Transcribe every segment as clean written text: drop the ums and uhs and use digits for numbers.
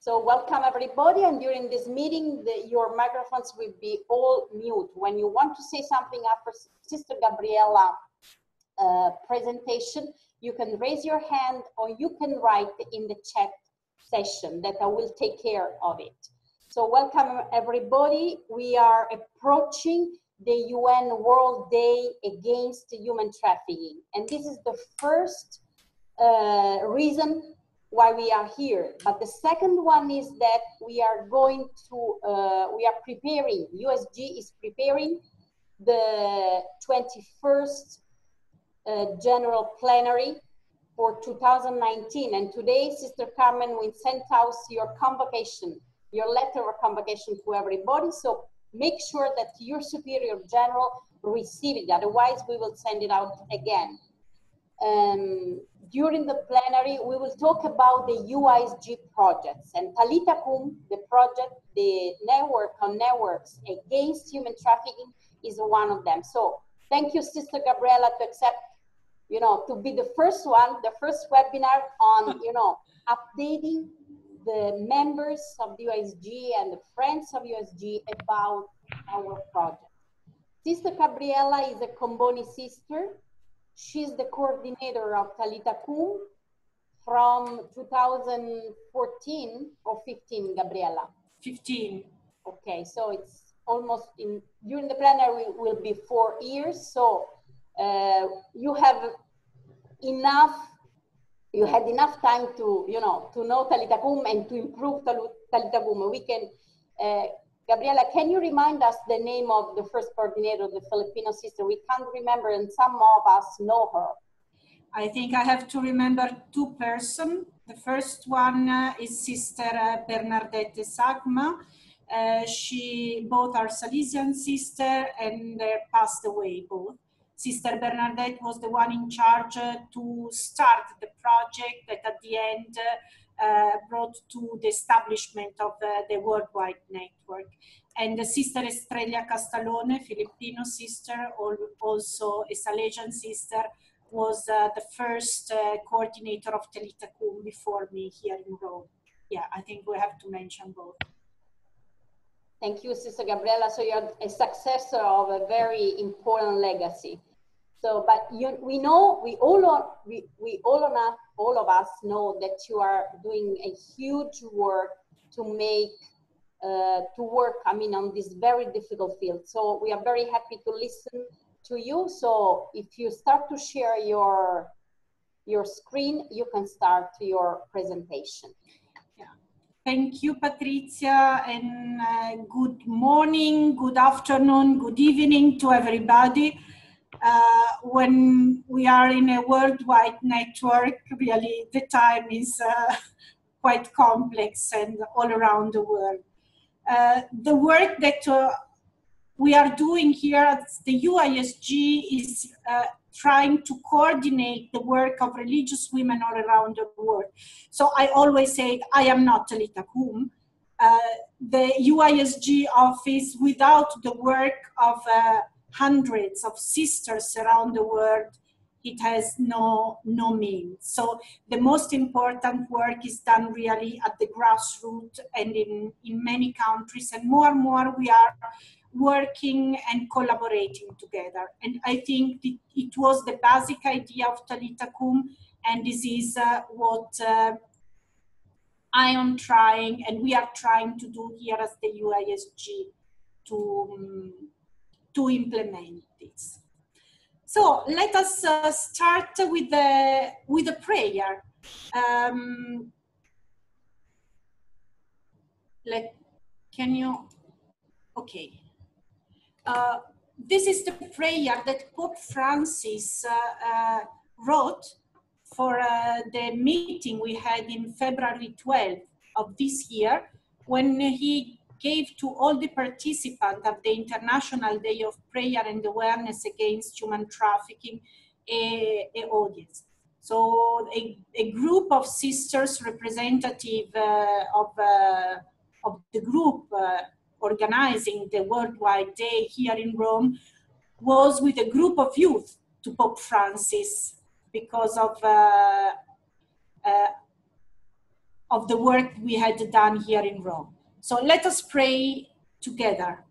So welcome everybody, and during this meeting, your microphones will be all mute. When you want to say something after Sister Gabriella presentation, you can raise your hand or you can write in the chat session that I will take care of it. So welcome everybody. We are approaching the UN World Day Against Human Trafficking, and this is the first reason why we are here. But the second one is that we are going to, we are preparing, USG is preparing the 21st General Plenary for 2019. And today, Sister Carmen will send out your convocation, your letter of convocation to everybody. So make sure that your Superior General receive it. Otherwise, we will send it out again. During the plenary, we will talk about the UISG projects, and Talitha Kum, the project, the network on networks against human trafficking, is one of them. So thank you, Sister Gabriella, to accept, you know, to be the first one, the first webinar on, you know, updating the members of the UISG and the friends of UISG about our project. Sister Gabriella is a Comboni sister. She's the coordinator of Talitha Kum from 2014 or 15, Gabriella? 15. Okay, so it's almost during the plenary will be 4 years. So you have enough, you had enough time to, you know, to know Talitha Kum and to improve Talitha Kum. We can, Gabriella, can you remind us the name of the first coordinator, the Filipino sister? We can't remember, and some of us know her. I think I have to remember 2 persons. The first one is Sister Bernadette Sagma. Both are Salesian sister and passed away both. Sister Bernadette was the one in charge to start the project that at the end brought to the establishment of the worldwide network. And Sister Estrella Castalone, Filipino sister, also a Salesian sister, was the first coordinator of Talitha Kum before me here in Rome. Yeah, I think we have to mention both. Thank you, Sister Gabriella. So you're a successor of a very important legacy. So, but we know, all of us know that you are doing a huge work to make, I mean, on this very difficult field. So we are very happy to listen to you. So if you start to share your screen, you can start your presentation. Yeah. Thank you, Patrizia, and good morning, good afternoon, good evening to everybody. When we are in a worldwide network, really the time is quite complex and all around the world. The work that we are doing here at the UISG is trying to coordinate the work of religious women all around the world. So I always say, I am not Talitha Kum. The UISG office, without the work of hundreds of sisters around the world, it has no meaning. So the most important work is done really at the grassroots and in many countries, and more we are working and collaborating together. And I think it was the basic idea of Talitha Kum, and this is what I am trying, and we are trying to do here as the UISG to implement this. So let us start with a prayer. Okay. This is the prayer that Pope Francis wrote for the meeting we had in February 12th of this year, when he gave to all the participants of the International Day of Prayer and Awareness Against Human Trafficking an audience. So a group of sisters representative of the group organizing the Worldwide Day here in Rome was with a group of youth to Pope Francis because of of the work we had done here in Rome. So let us pray together.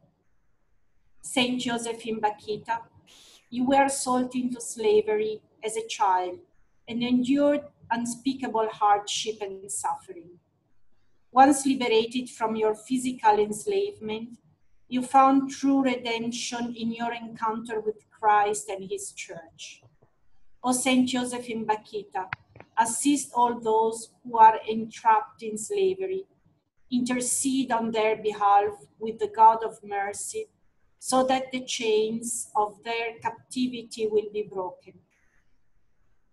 Saint Josephine Bakhita, you were sold into slavery as a child and endured unspeakable hardship and suffering. Once liberated from your physical enslavement, you found true redemption in your encounter with Christ and his church. O Saint Josephine Bakhita, assist all those who are entrapped in slavery. Intercede on their behalf with the God of mercy, so that the chains of their captivity will be broken.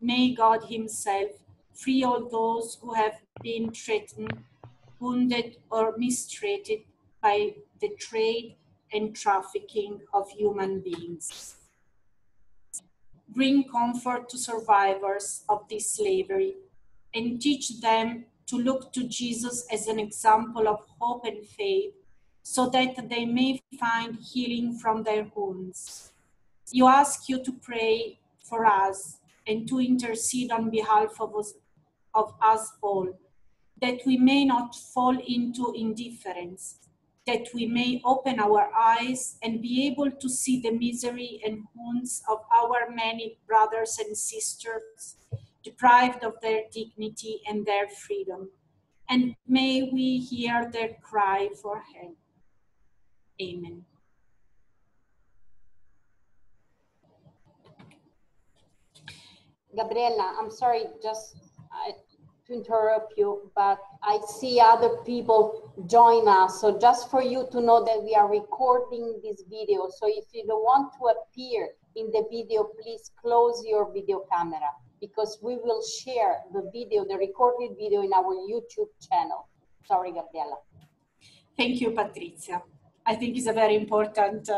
May God himself free all those who have been threatened, wounded, or mistreated by the trade and trafficking of human beings. Bring comfort to survivors of this slavery and teach them to look to Jesus as an example of hope and faith, so that they may find healing from their wounds. You ask you to pray for us and to intercede on behalf of us all, that we may not fall into indifference, that we may open our eyes and be able to see the misery and wounds of our many brothers and sisters deprived of their dignity and their freedom. And may we hear their cry for help. Amen. Gabriela, I'm sorry, just to interrupt you, but I see other people join us. So just for you to know that we are recording this video. So if you don't want to appear in the video, please close your video camera, because we will share the video, the recorded video, in our YouTube channel. Sorry, Gabriela. Thank you, Patrizia. I think it's a very important,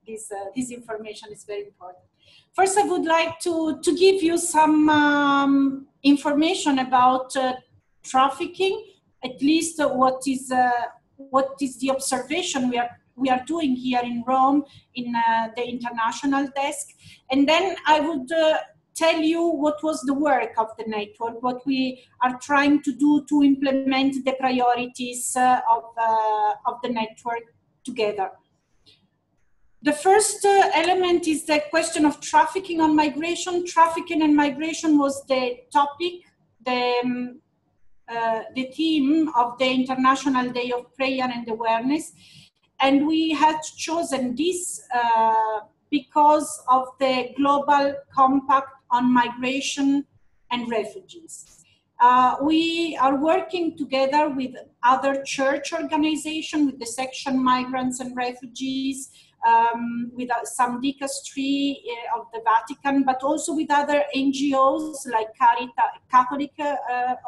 this information is very important. First, I would like to give you some information about trafficking, at least what is the observation we are doing here in Rome in the international desk. And then I would tell you what was the work of the network, what we are trying to do to implement the priorities of the network together. The first element is the question of trafficking on migration. Trafficking and migration was the topic, the theme of the International Day of Prayer and Awareness. And we had chosen this because of the Global Compact on Migration and Refugees. We are working together with other church organizations, with the section Migrants and Refugees, with some dicastery of the Vatican, but also with other NGOs like Catholic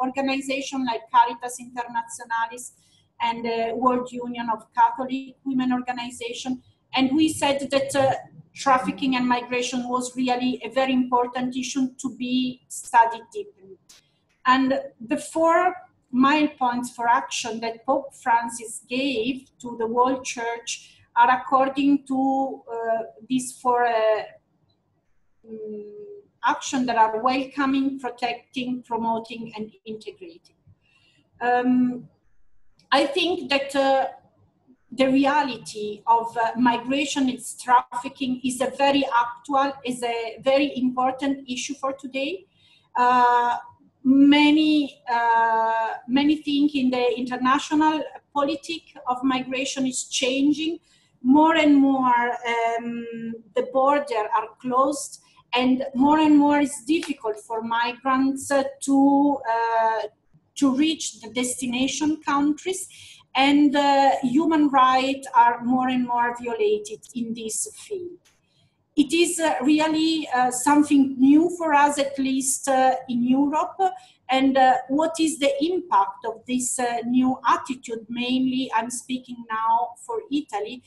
organizations like Caritas Internationalis and the World Union of Catholic Women Organization. And we said that trafficking and migration was really a very important issue to be studied deeply. And the 4 mileposts for action that Pope Francis gave to the world church are according to these 4 actions that are welcoming, protecting, promoting, and integrating. I think that the reality of migration and trafficking is a very important issue for today. Many think in the international politic of migration is changing. More and more the borders are closed, and more it's difficult for migrants to reach the destination countries, and human rights are more and more violated in this field. It is really something new for us, at least in Europe. And what is the impact of this new attitude? Mainly, I'm speaking now for Italy.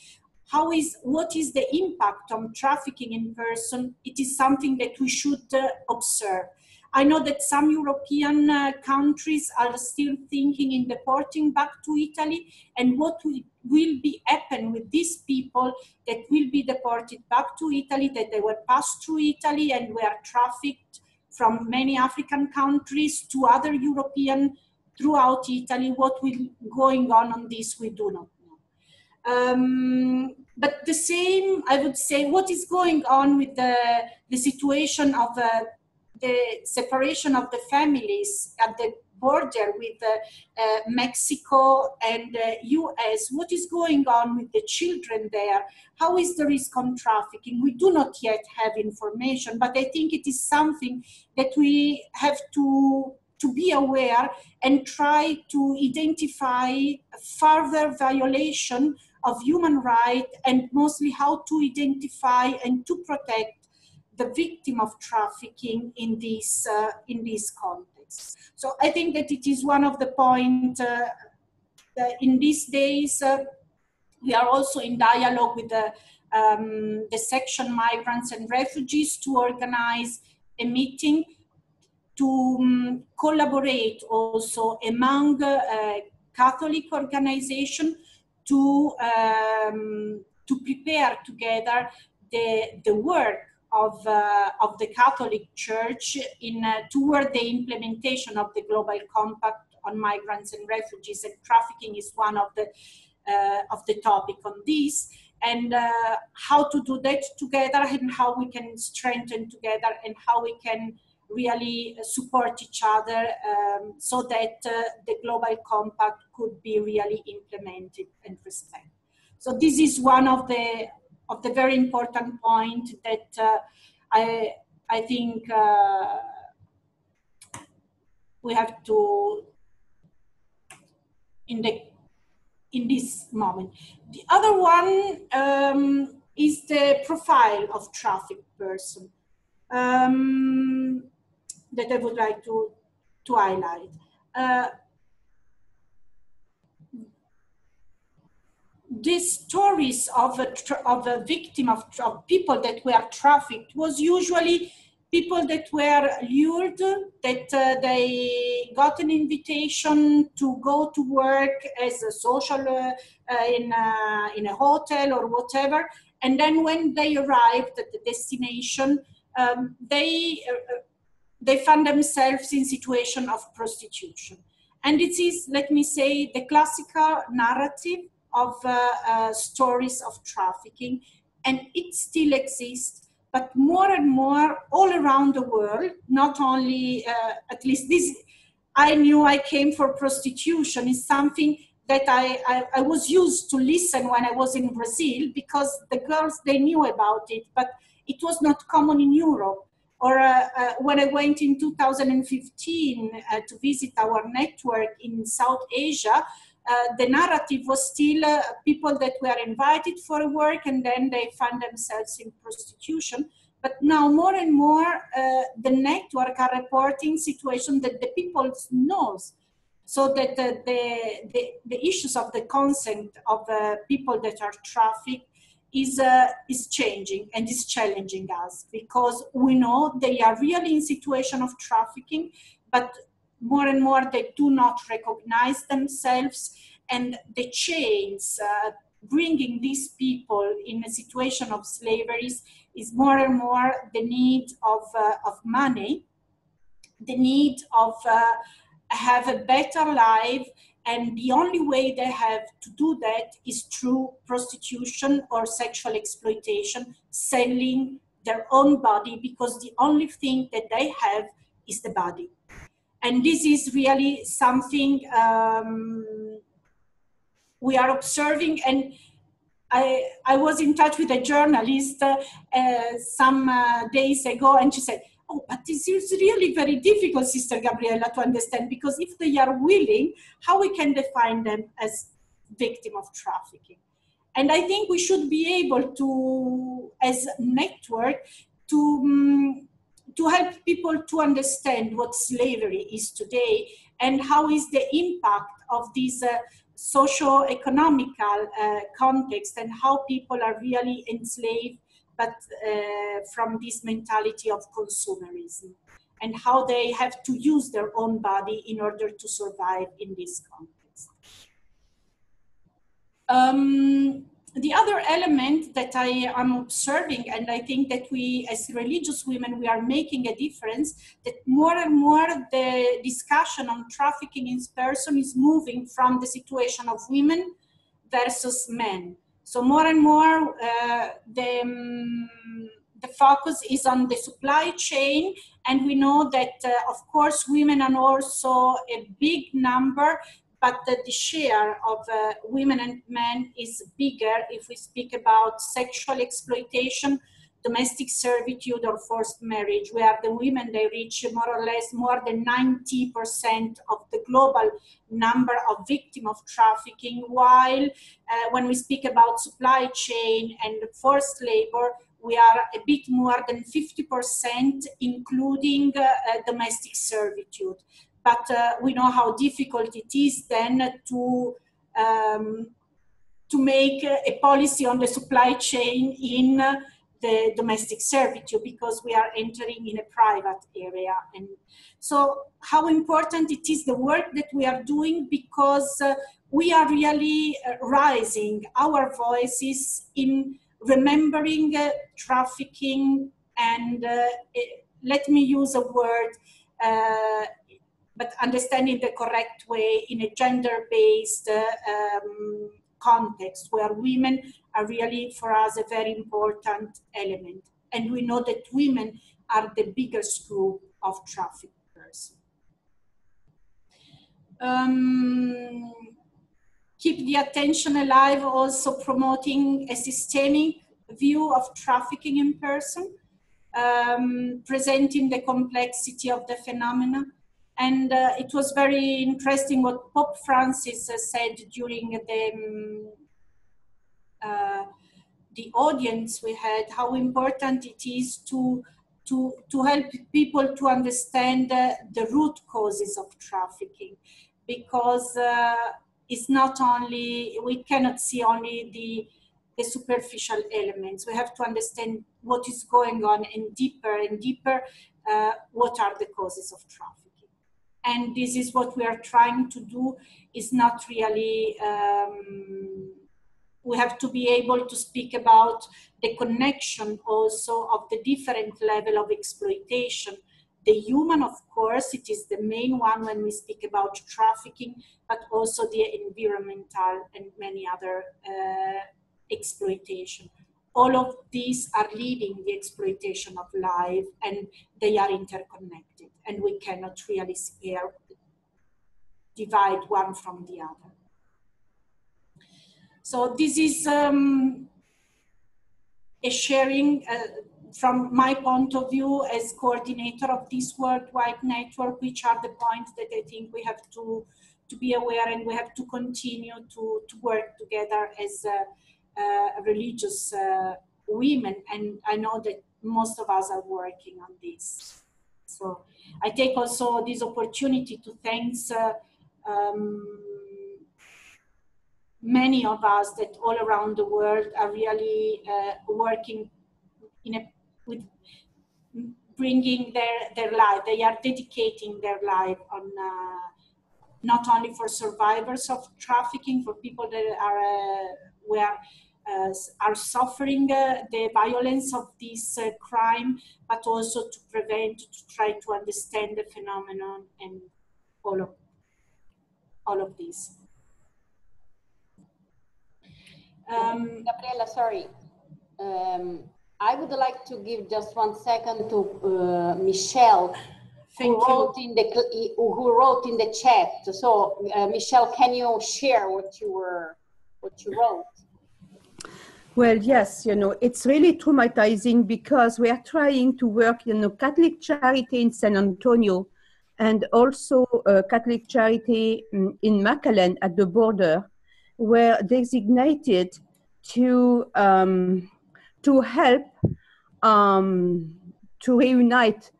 What is the impact on trafficking in person? It is something that we should observe. I know that some European countries are still thinking in deporting back to Italy, and what will be happen with these people that will be deported back to Italy, that they were passed through Italy and were trafficked from many African countries to other European throughout Italy. What will going on this, we do not know. But the same, I would say, what is going on with the situation of the separation of the families at the border with Mexico and US, what is going on with the children there? How is the risk on trafficking? We do not yet have information, but I think it is something that we have to be aware and try to identify further violation of human rights, and mostly how to identify and to protect the victim of trafficking in this context. So I think that it is one of the points in these days. We are also in dialogue with the section Migrants and Refugees to organize a meeting to collaborate also among Catholic organizations to prepare together the work of the Catholic Church in toward the implementation of the Global Compact on Migrants and Refugees, and trafficking is one of the topic on this, and how to do that together, and how we can strengthen together, and how we can really support each other so that the Global Compact could be really implemented and respected. So this is one of the very important point that I think we have to in this moment. The other one is the profile of trafficked person that I would like to highlight. These stories of a victim of people that were trafficked was usually people that were lured, that they got an invitation to go to work as a social in a hotel or whatever, and then when they arrived at the destination, they found themselves in situation of prostitution. And it is, let me say, the classical narrative of stories of trafficking, and it still exists, but more and more all around the world, not only, at least this, I knew I came for prostitution, is something that I was used to listen when I was in Brazil, because the girls, they knew about it, but it was not common in Europe. Or when I went in 2015 to visit our network in South Asia, the narrative was still people that were invited for work and then they found themselves in prostitution. But now more and more, the network are reporting situations that the people knows. So that the issues of the consent of people that are trafficked is changing and is challenging us, because we know they are really in situation of trafficking, but more and more they do not recognize themselves, and the chains bringing these people in a situation of slavery is more and more the need of money, the need of have a better life. And the only way they have to do that is through prostitution or sexual exploitation, selling their own body, because the only thing that they have is the body. And this is really something we are observing. And I was in touch with a journalist some days ago, and she said, "Oh, but this is really very difficult, Sister Gabriella, to understand, because if they are willing, how we can define them as victim of trafficking?" And I think we should be able to, as a network, to help people to understand what slavery is today and how is the impact of this socio-economical context, and how people are really enslaved, but from this mentality of consumerism, and how they have to use their own body in order to survive in this context. The other element that I am observing, and I think that we as religious women, we are making a difference, that more and more the discussion on trafficking in person is moving from the situation of women versus men. So more and more the focus is on the supply chain, and we know that of course women are also a big number, but the share of women and men is bigger if we speak about sexual exploitation, domestic servitude, or forced marriage, where the women, they reach more or less more than 90% of the global number of victims of trafficking, while when we speak about supply chain and forced labor, we are a bit more than 50%, including domestic servitude. But we know how difficult it is then to make a policy on the supply chain in the domestic servitude, because we are entering in a private area. And so how important it is the work that we are doing, because we are really raising our voices in remembering trafficking, and let me use a word, but understanding the correct way, in a gender-based context, where women are really, for us, a very important element. And we know that women are the biggest group of traffickers. Keep the attention alive, also promoting a systemic view of trafficking in person, presenting the complexity of the phenomenon. And it was very interesting what Pope Francis said during the audience we had, how important it is to help people to understand the root causes of trafficking, because it's not only, we cannot see only the superficial elements. We have to understand what is going on, and deeper, what are the causes of trafficking. And this is what we are trying to do, is not really, we have to be able to speak about the connection also of the different level of exploitation. The human, of course, it is the main one when we speak about trafficking, but also the environmental and many other exploitation. All of these are leading the exploitation of life, and they are interconnected, and we cannot really divide one from the other. So this is a sharing from my point of view as coordinator of this worldwide network, which are the points that I think we have to be aware, and we have to continue to work together as religious women. And I know that most of us are working on this. So I take also this opportunity to thank many of us that all around the world are really working with bringing their life. They are dedicating their life on not only for survivors of trafficking, for people that are suffering the violence of this crime, but also to prevent, to try to understand the phenomenon, and all of this. Gabriella, sorry. I would like to give just 1 second to Michelle, who wrote in the chat. So, Michelle, can you share what you wrote? Well, yes, it's really traumatizing, because we are trying to work, Catholic Charity in San Antonio, and also Catholic Charity in McAllen at the border, were designated to help to reunite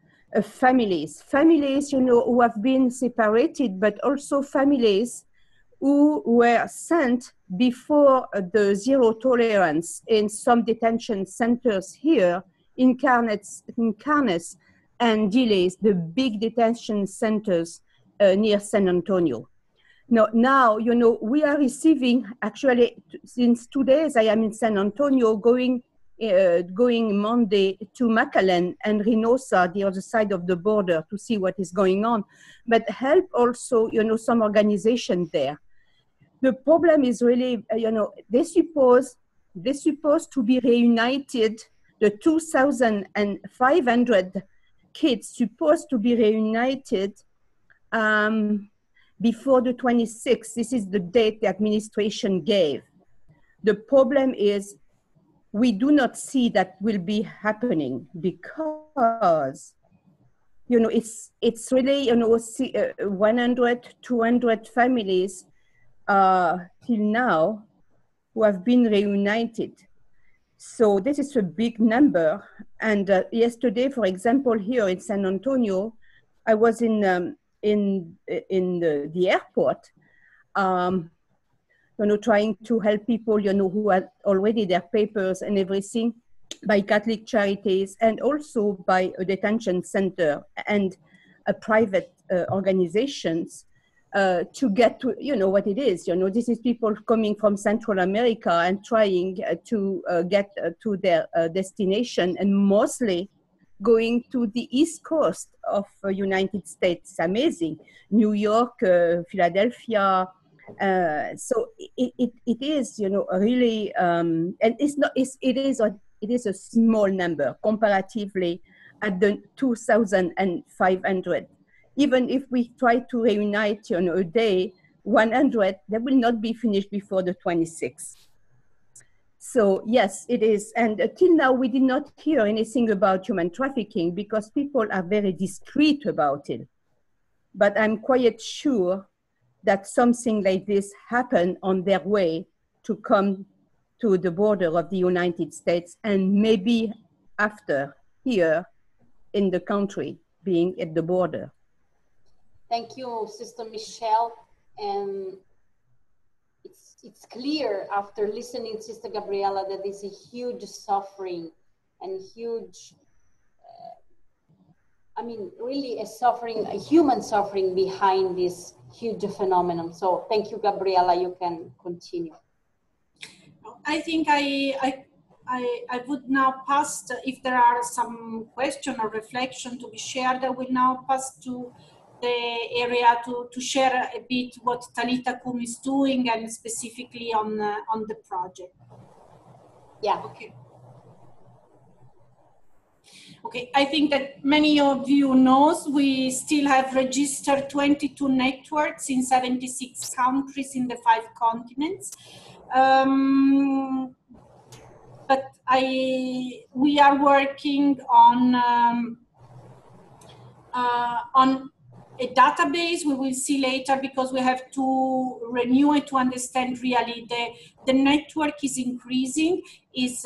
families, who have been separated, but also families who were sent before the zero tolerance in some detention centers here in Cairns and Delays, the big detention centers near San Antonio. No, now, you know, we are receiving, actually, since 2 days, I am in San Antonio, going Monday to McAllen and Reynosa, the other side of the border, to see what is going on, but help also, you know, some organization there. The problem is really, you know, they're supposed to be reunited, the 2,500 kids supposed to be reunited before the 26th. This is the date the administration gave. The problem is we do not see that will be happening because, you know, it's really, you know, 100, 200 families till now who have been reunited. So this is a big number. And yesterday, for example, here in San Antonio, I was in the airport, you know, trying to help people, you know, who had already their papers and everything, by Catholic Charities and also by a detention center and a private organizations to get to, you know, what it is. You know, this is people coming from Central America and trying to get to their destination, and mostly going to the East Coast of United States. It's amazing. New York, Philadelphia. So it is, you know, really, and it's not, it is a small number comparatively at the 2,500. Even if we try to reunite, you know, a day, 100, they will not be finished before the 26th. So yes, it is. And till now, we did not hear anything about human trafficking because people are very discreet about it. But I'm quite sure that something like this happened on their way to come to the border of the United States, and maybe after here in the country, being at the border. Thank you, Sister Michelle. And it's clear after listening to Sister Gabriela that there's a huge suffering and huge, I mean, really a human suffering behind this huge phenomenon. So thank you, Gabriela, you can continue. I think I would now pass, if there are some question or reflection to be shared, I will now pass to the area to share a bit what Talitha Kum is doing, and specifically on the project. Yeah. Okay, I think that many of you knows we still have registered 22 networks in 76 countries in the 5 continents. But we are working on a database. We will see later, because we have to renew it to understand really the network is increasing, is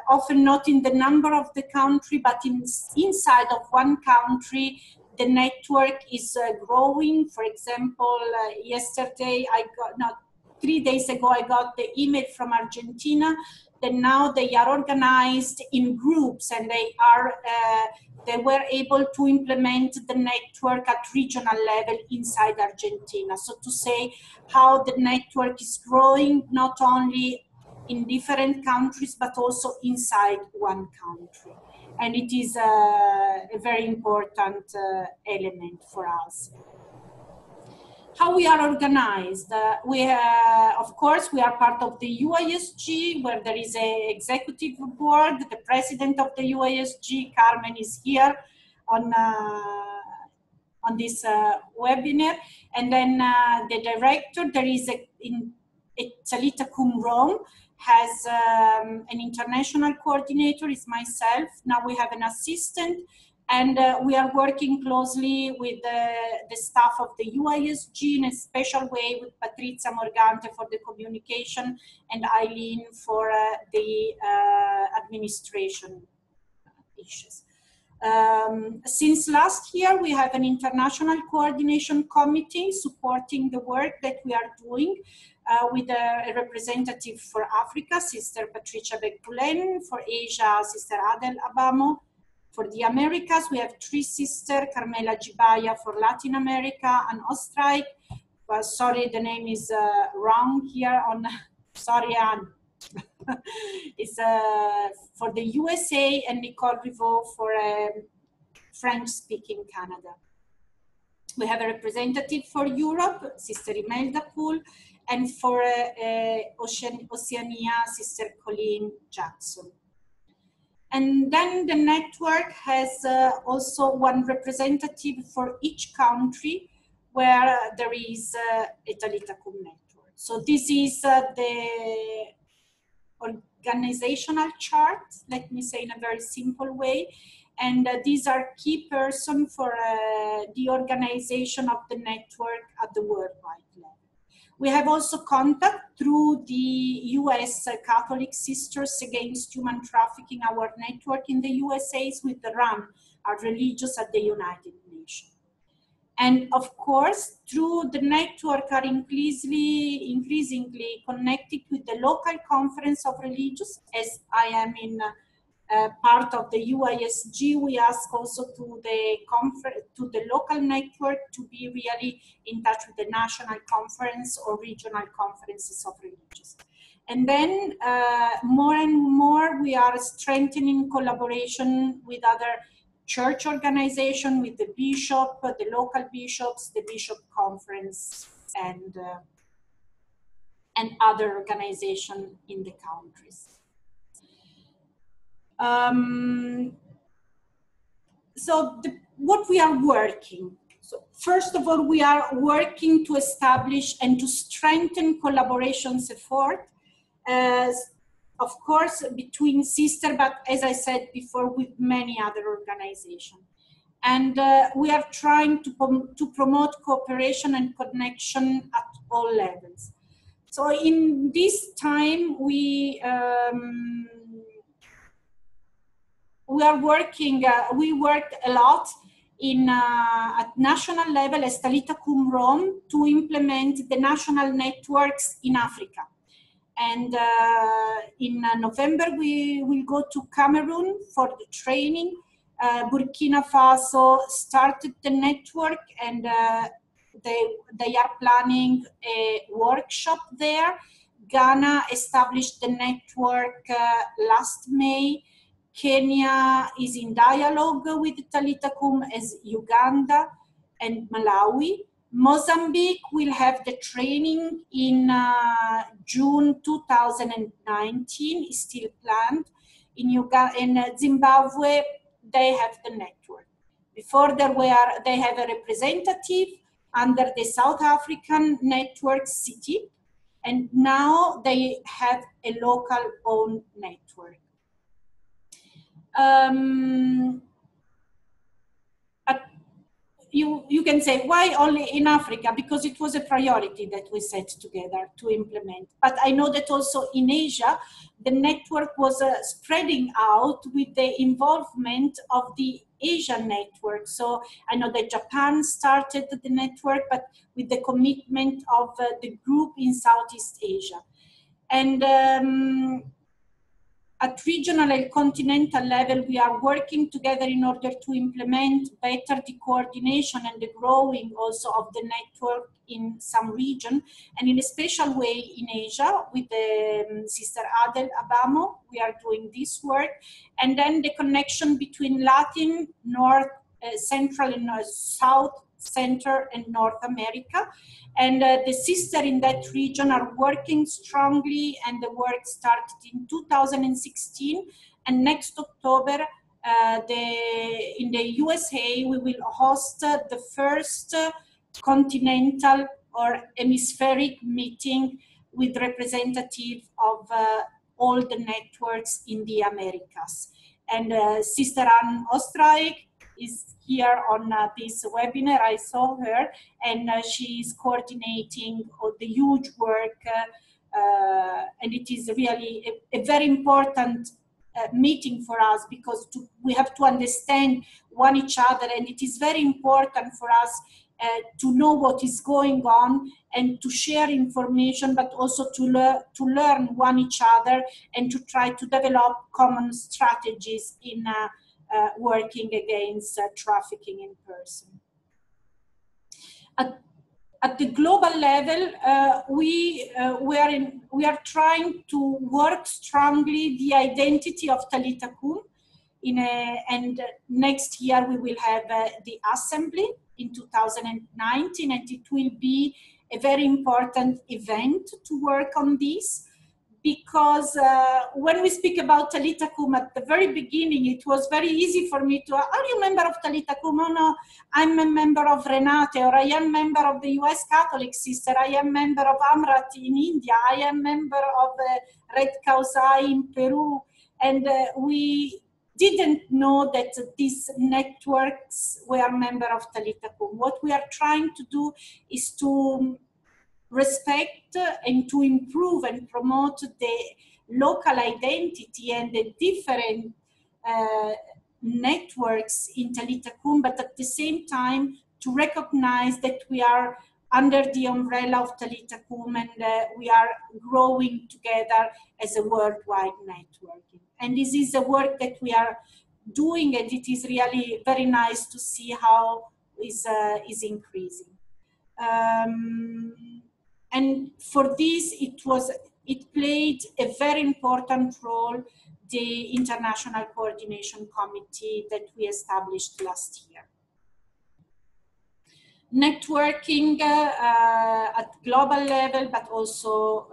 often not in the number of the country, but inside of one country, the network is growing. For example, yesterday, 3 days ago, I got the email from Argentina that now they are organized in groups, and they were able to implement the network at regional level inside Argentina. So to say how the network is growing, not only in different countries, but also inside one country. And it is a very important element for us. How we are organized? Of course, we are part of the UISG, where there is an executive board. The president of the UISG, Carmen, is here on this webinar. And then the director, there is Talitha Kum Rome, has an international coordinator, is myself. Now we have an assistant. And we are working closely with the staff of the UISG in a special way, with Patrizia Morgante for the communication and Eileen for the administration issues. Since last year, we have an international coordination committee supporting the work that we are doing with a representative for Africa, Sister Patricia Beck-Poulen, for Asia, Sister Adel Abamo. For the Americas, we have 3 sisters, Carmela Gibaya for Latin America and Ostrike. well, sorry, the name is wrong here on, sorry, Anne. It's for the USA, and Nicole Riveau for French-speaking Canada. We have a representative for Europe, Sister Imelda Poole, and for Oceania, Sister Colleen Jackson. And then the network has also one representative for each country where there is a Talitha Kum network. So this is the organizational chart, let me say in a very simple way. And these are key persons for the organization of the network at the worldwide level. We have also contact through the US Catholic Sisters Against Human Trafficking, our network in the USA, with the RAN, our religious at the United Nations. And of course, through the network are increasingly connected with the local conference of religious, as I am in part of the UISG. We ask also to the local network to be really in touch with the national conference or regional conferences of religious. And then more and more we are strengthening collaboration with other church organizations, with the bishop, the local bishops, the bishop conference, and other organizations in the countries. What we are working. So first of all, we are working to establish and to strengthen collaborations effort, of course, between sisters, but as I said before, with many other organizations. And we are trying to promote cooperation and connection at all levels. So in this time, we are working, we worked a lot at national level as Talitha Kum Rome to implement the national networks in Africa. And in November, we will go to Cameroon for the training. Burkina Faso started the network, and they are planning a workshop there. Ghana established the network last May. Kenya is in dialogue with Talitha Kum, as Uganda and Malawi. Mozambique will have the training in June 2019, is still planned. In Zimbabwe, they have the network. Before they have a representative under the South African network city, and now they have a local owned network. You can say, why only in Africa? Because it was a priority that we set together to implement. But I know that also in Asia, the network was spreading out with the involvement of the Asian network. So I know that Japan started the network, but with the commitment of the group in Southeast Asia. And at regional and continental level, we are working together in order to implement better the coordination and the growing also of the network in some region, and in a special way in Asia with Sister Adel Abamo. We are doing this work, and then the connection between Latin, North, Central and South, Center and North America. And the sisters in that region are working strongly, and the work started in 2016. And next October, in the USA, we will host the first continental or hemispheric meeting with representatives of all the networks in the Americas. And Sister Anne Ostreich is here on this webinar. I saw her, and she is coordinating the huge work, and it is really a very important meeting for us, because we have to understand one each other, and it is very important for us to know what is going on and to share information, but also to learn one each other and to try to develop common strategies in working against trafficking in person. At At the global level, we are trying to work strongly the identity of Talitha Kum. And next year we will have the assembly in 2019, and it will be a very important event to work on this, because when we speak about Talitha Kum at the very beginning, it was very easy for me to, are you a member of Talitha Kum? Oh no, I'm a member of Renate, or I am a member of the US Catholic Sister, I am a member of Amrat in India, I am a member of Red Kausai in Peru, and we didn't know that these networks were members of Talitha Kum. What we are trying to do is to respect and to improve and promote the local identity and the different networks in Talitha Kum, but at the same time to recognize that we are under the umbrella of Talitha Kum, and we are growing together as a worldwide network. And this is a work that we are doing, and it is really very nice to see how is increasing. And for this, it played a very important role, the International Coordination Committee that we established last year. Networking at global level, but also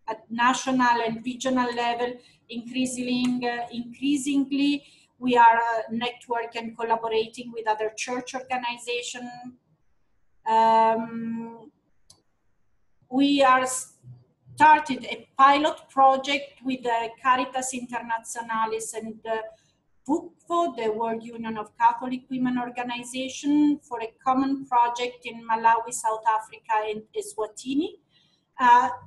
at national and regional level, increasingly we are network and collaborating with other church organizations. We are started a pilot project with Caritas Internationalis and WUCFO, the World Union of Catholic Women Organization, for a common project in Malawi, South Africa, and Eswatini.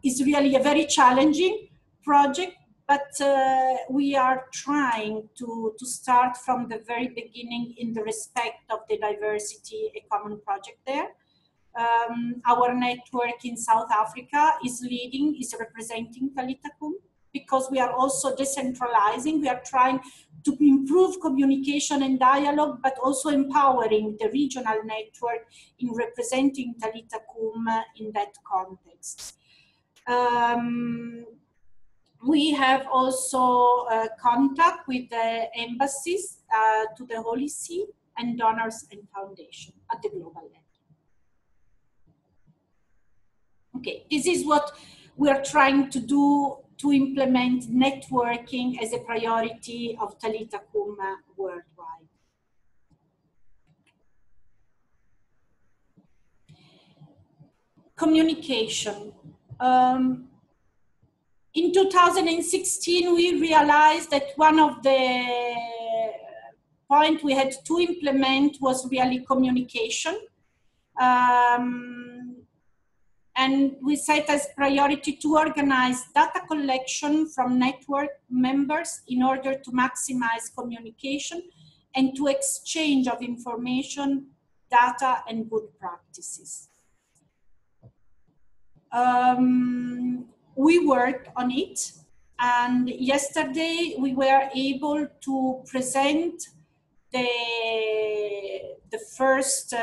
It's really a very challenging project, but we are trying to start from the very beginning in the respect of the diversity, a common project there. Our network in South Africa is representing Talitha Kum, because we are also decentralizing. We are trying to improve communication and dialogue, but also empowering the regional network in representing Talitha Kum in that context. We have also contact with the embassies to the Holy See and donors and foundation at the global level. Okay, this is what we are trying to do to implement networking as a priority of Talitha Kum worldwide. Communication. In 2016, we realized that one of the points we had to implement was really communication. And we set as priority to organize data collection from network members in order to maximize communication and to exchange of information, data, and good practices. We worked on it, and yesterday we were able to present the first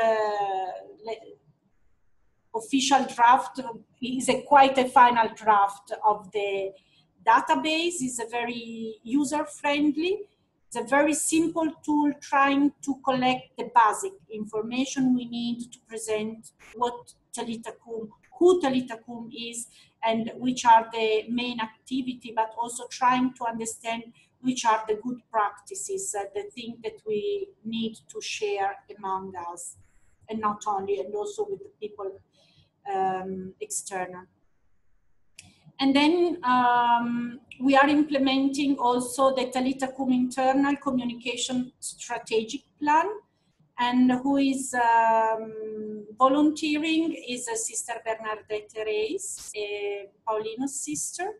official draft. Is quite a final draft of the database. It's a very user-friendly. It's a very simple tool trying to collect the basic information we need to present what Talitha Kum, who Talitha Kum is, and which are the main activity, but also trying to understand which are the good practices, the things that we need to share among us, and not only, and also with the people external. And then we are implementing also the Talitha Kum internal communication strategic plan, and who is volunteering is Sister Bernadette Reis, a Paulino's sister,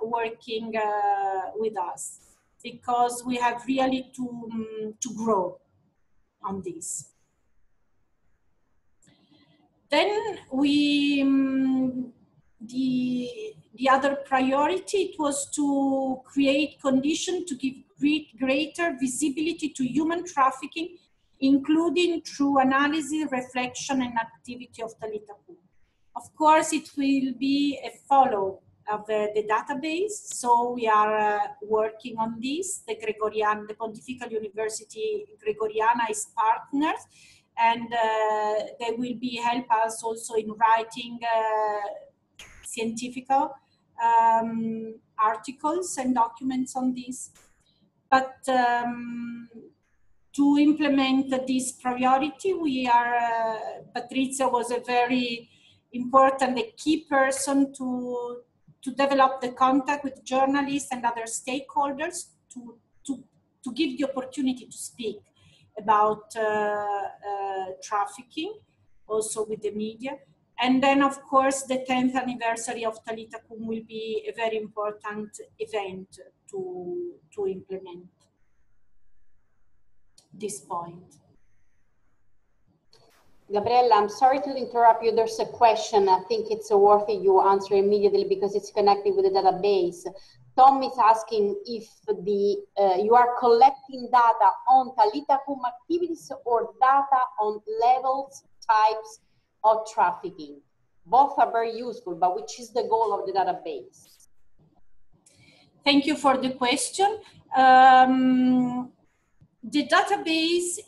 working with us, because we have really to grow on this. Then we, the other priority, it was to create conditions to give greater visibility to human trafficking including through analysis, reflection, and activity of Thalita Kum. Of course, it will be a follow of the database, so we are working on this. The Pontifical University Gregoriana is partners, and they will help us also in writing scientific articles and documents on this. But to implement this priority, Patrizia was a very important, a key person to develop the contact with journalists and other stakeholders to give the opportunity to speak about trafficking, also with the media. And then, of course, the 10th anniversary of Thalita Kum will be a very important event to implement this point. Gabriella, I'm sorry to interrupt you. There's a question. I think it's worthy you answer immediately because it's connected with the database. Tom is asking if you are collecting data on Thalita Kum activities or data on levels, types of trafficking. Both are very useful, but which is the goal of the database? Thank you for the question. The database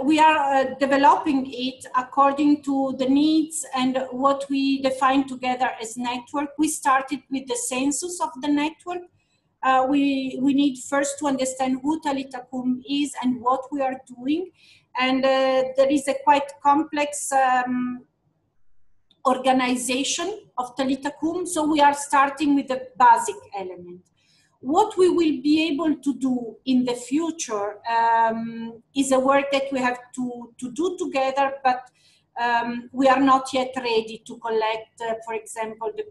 we are developing it according to the needs and what we define together as network. We started with the census of the network. We need first to understand who Thalita Kum is and what we are doing. And there is a quite complex organization of Thalita Kum. So we are starting with the basic element. What we will be able to do in the future is a work that we have to do together, but we are not yet ready to collect, for example, the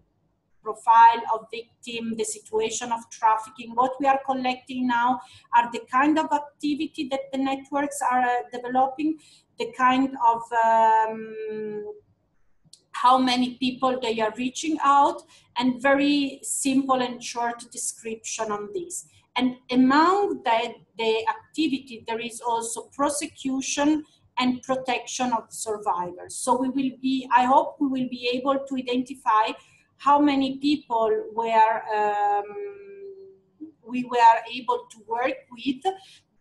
profile of victim, the situation of trafficking. What we are collecting now are the kind of activity that the networks are developing, the kind of how many people they are reaching out, and very simple and short description on this. And among the activity, there is also prosecution and protection of survivors. So I hope we will be able to identify how many people we were able to work with,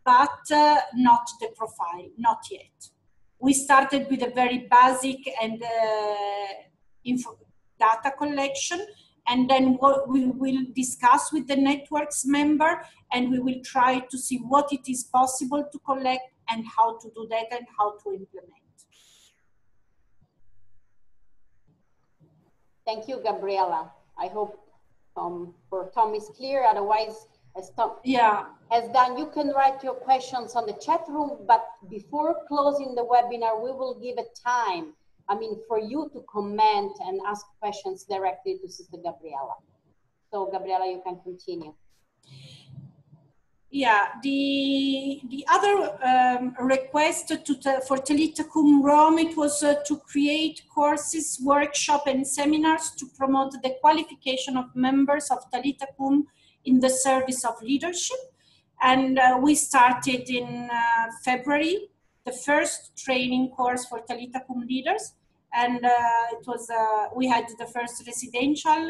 but not the profile, not yet. We started with a very basic and data collection, and then what we will discuss with the network's member, and we will try to see what it is possible to collect and how to do that and how to implement. Thank you, Gabriella. I hope for Tom is clear. Otherwise, as Tom has done, you can write your questions on the chat room, but before closing the webinar, we will give a time, for you to comment and ask questions directly to Sister Gabriella. So Gabriella, you can continue. Yeah, the other request for Thalita Kum Rome, it was to create courses, workshops, and seminars to promote the qualification of members of Thalita Kum in the service of leadership. And we started in February, the first training course for Thalita Kum leaders. And it was, we had the first residential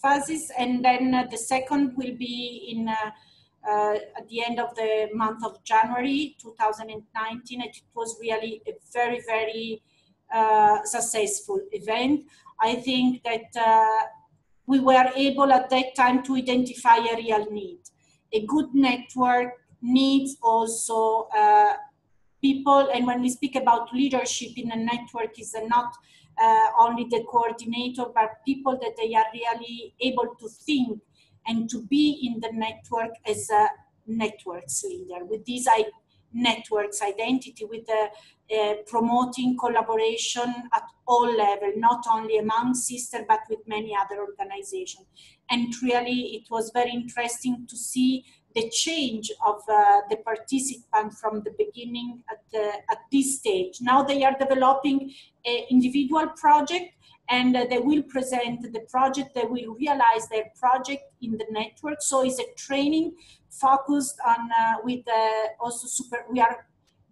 phases, and then the second will be in at the end of the month of January 2019. And it was really a very, very successful event. I think that we were able at that time to identify a real need. A good network needs also people, and when we speak about leadership in a network, is not only the coordinator, but people that they are really able to think and to be in the network as a networks leader, with this networks identity, with the promoting collaboration at all levels, not only among sisters, but with many other organizations. And really, it was very interesting to see the change of the participants from the beginning at this stage. Now they are developing an individual project, and they will present the project, they will realize their project in the network. So it's a training focused on, we are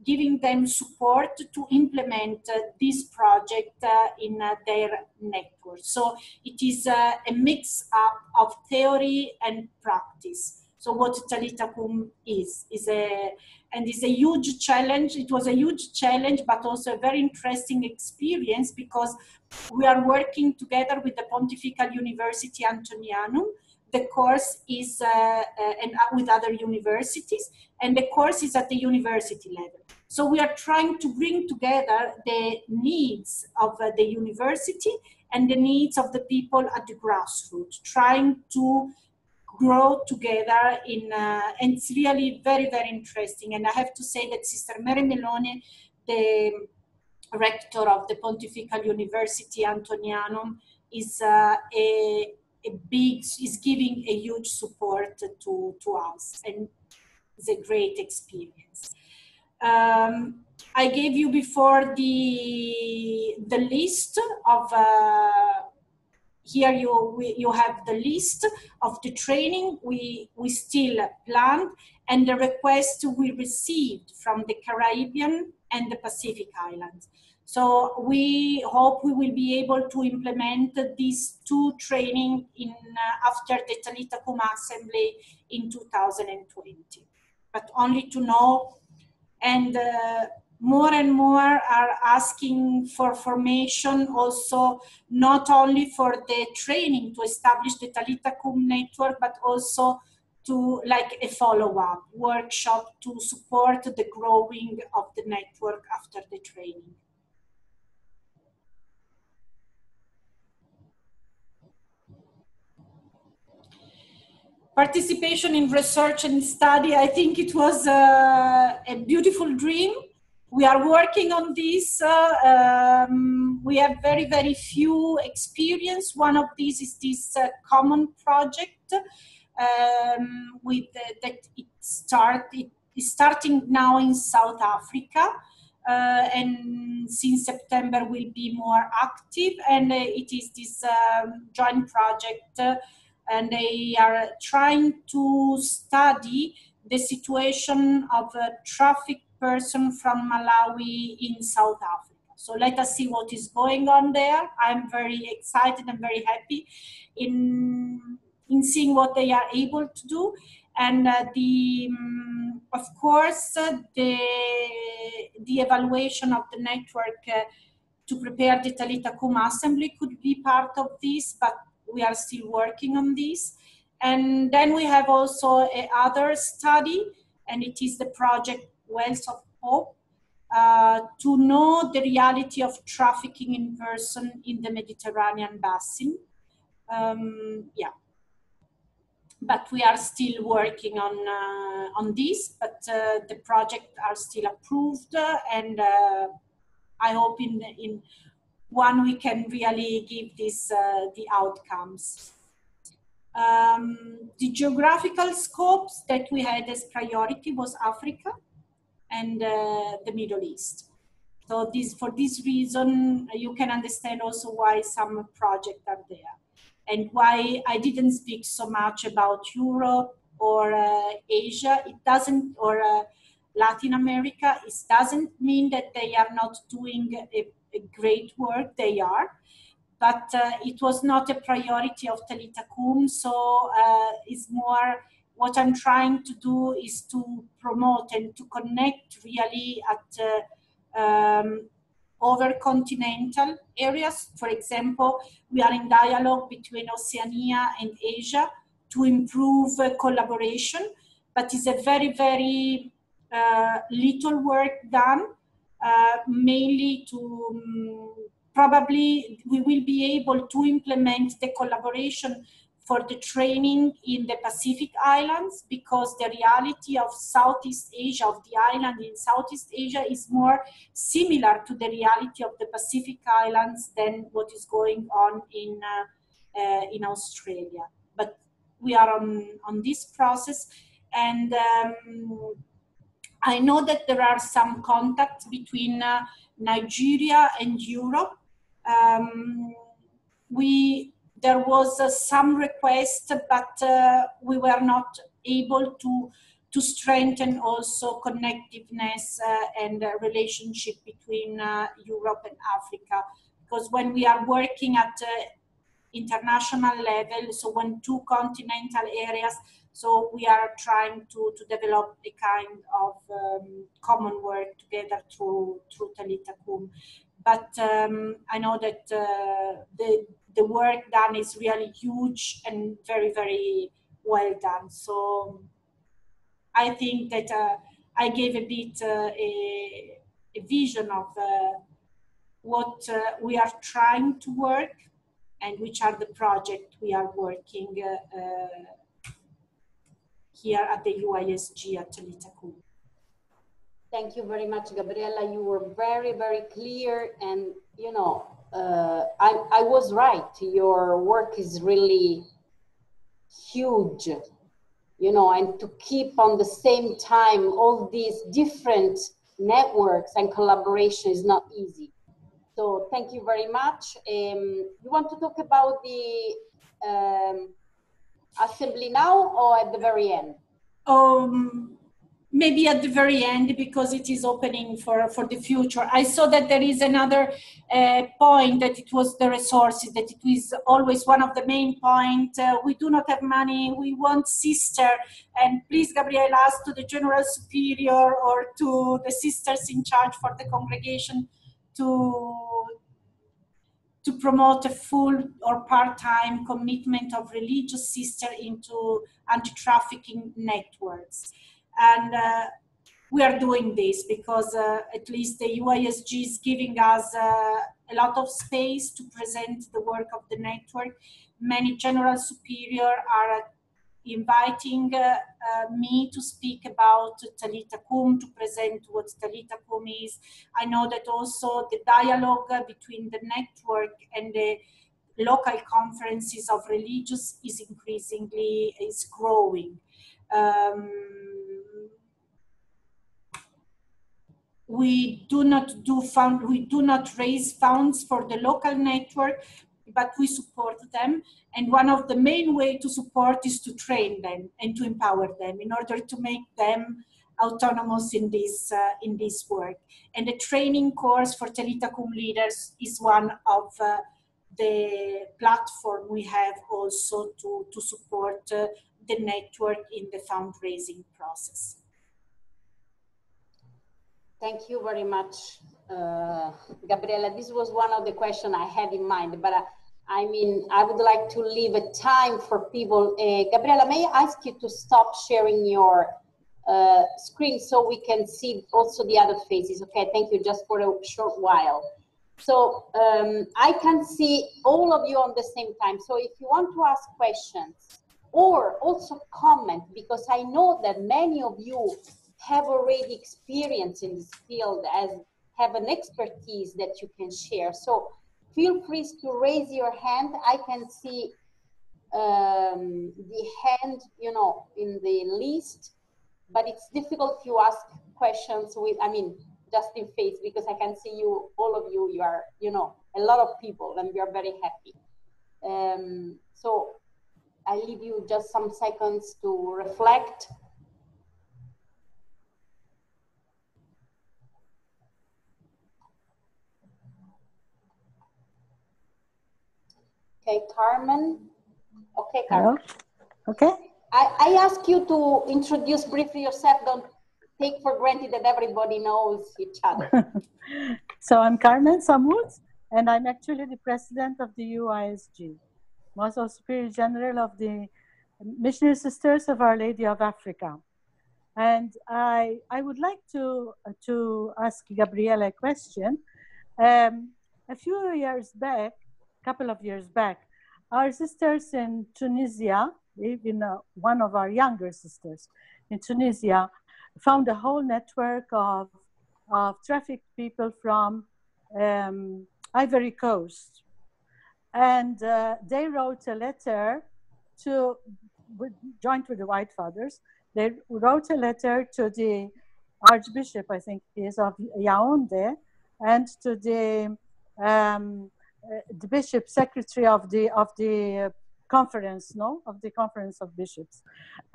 giving them support to implement this project in their network. So it is a mix up of theory and practice. So what Talita Kum is a huge challenge. It was a huge challenge, but also a very interesting experience, because we are working together with the Pontifical University Antonianum. The course is, and with other universities, and the course is at the university level. So we are trying to bring together the needs of the university and the needs of the people at the grassroots, trying to grow together in, and it's really very, very interesting. And I have to say that Sister Mary Meloni, the rector of the Pontifical University Antonianum, is is giving a huge support to us, and it's a great experience. I gave you before the list of, here you have the list of the training we still planned, and the request we received from the Caribbean and the Pacific Islands. So we hope we will be able to implement these two training in after the Talita Kum Assembly in 2020. But only to know, and more and more are asking for formation also, not only for the training to establish the Talita Kum network, but also to like a follow-up workshop to support the growing of the network after the training. Participation in research and study, I think it was a beautiful dream. We are working on this. We have very, very few experience. One of these is this common project with that it is starting now in South Africa. And since September will be more active, and it is this joint project, and they are trying to study the situation of a trafficked person from Malawi in South Africa. So let us see what is going on there. I'm very excited and very happy in seeing what they are able to do. And of course, the evaluation of the network to prepare the Talita Kum Assembly could be part of this, but we are still working on this. And then we have also another study, and it is the project Wells of Hope, to know the reality of trafficking in person in the Mediterranean basin. Yeah. But we are still working on this, but the project are still approved, and I hope in one we can really give this the outcomes. The geographical scopes that we had as priority was Africa and the Middle East. So for this reason, you can understand also why some projects are there, and why I didn't speak so much about Europe or Asia. It doesn't, or Latin America. It doesn't mean that they are not doing a great work. They are, but it was not a priority of Talita Kum. So it's more, what I'm trying to do is to promote and to connect really at over continental areas. For example, we are in dialogue between Oceania and Asia to improve collaboration, but it's a very, very little work done, mainly to probably we will be able to implement the collaboration for the training in the Pacific Islands, because the reality of Southeast Asia, of the island in Southeast Asia, is more similar to the reality of the Pacific Islands than what is going on in Australia. But we are on this process, and I know that there are some contacts between Nigeria and Europe. there was some request, but we were not able to strengthen also connectiveness and relationship between Europe and Africa. Because when we are working at international level, so when two continental areas, so we are trying to develop a kind of common work together through Thalita Kum. But I know that the work done is really huge and very, very well done. So I think that I gave a bit a vision of what we are trying to work and which are the projects we are working here at the UISG at Thalita Kum. Thank you very much, Gabriela. You were very, very clear, and you know, I was right. Your work is really huge, you know, and to keep on the same time all these different networks and collaboration is not easy. So thank you very much. You want to talk about the assembly now or at the very end? Maybe at the very end, because it is opening for the future. I saw that there is another point, that it was the resources, that it is always one of the main points. We do not have money, we want sister, and please, Gabriela, ask to the General Superior or to the sisters in charge for the congregation to promote a full or part-time commitment of religious sisters into anti-trafficking networks. And we are doing this because at least the UISG is giving us a lot of space to present the work of the network. Many general superior are inviting me to speak about Thalita Kum, to present what Thalita Kum is. I know that also the dialogue between the network and the local conferences of religious is growing. We do not raise funds for the local network, but we support them. And one of the main ways to support is to train them and to empower them in order to make them autonomous in this work. And the training course for Thalita Kum leaders is one of the platform we have also to support the network in the fundraising process. Thank you very much, Gabriela. This was one of the questions I had in mind, but I mean, I would like to leave a time for people. Gabriela, may I ask you to stop sharing your screen so we can see also the other faces? Okay, thank you, just for a short while. So I can see all of you on the same time. So if you want to ask questions or also comment, because I know that many of you have already experience in this field, have an expertise that you can share. So feel free to raise your hand. I can see the hand, you know, in the list, but it's difficult to ask questions with, I mean, just in face, because I can see you, all of you, you are, you know, a lot of people, and we are very happy. So I leave you just some seconds to reflect. Okay, Carmen. Okay, Carmen. Hello. Okay. I ask you to introduce briefly yourself. Don't take for granted that everybody knows each other. So I'm Carmen Samud, and I'm actually the president of the UISG, also Superior General of the Missionary Sisters of Our Lady of Africa. And I would like to ask Gabriela a question. A few years back, couple of years back, our sisters in Tunisia, even one of our younger sisters in Tunisia, found a whole network of trafficked people from Ivory Coast. And they wrote a letter joined with the White Fathers, they wrote a letter to the Archbishop, I think he is, of Yaoundé, and to the the bishop secretary of the conference, of the Conference of Bishops,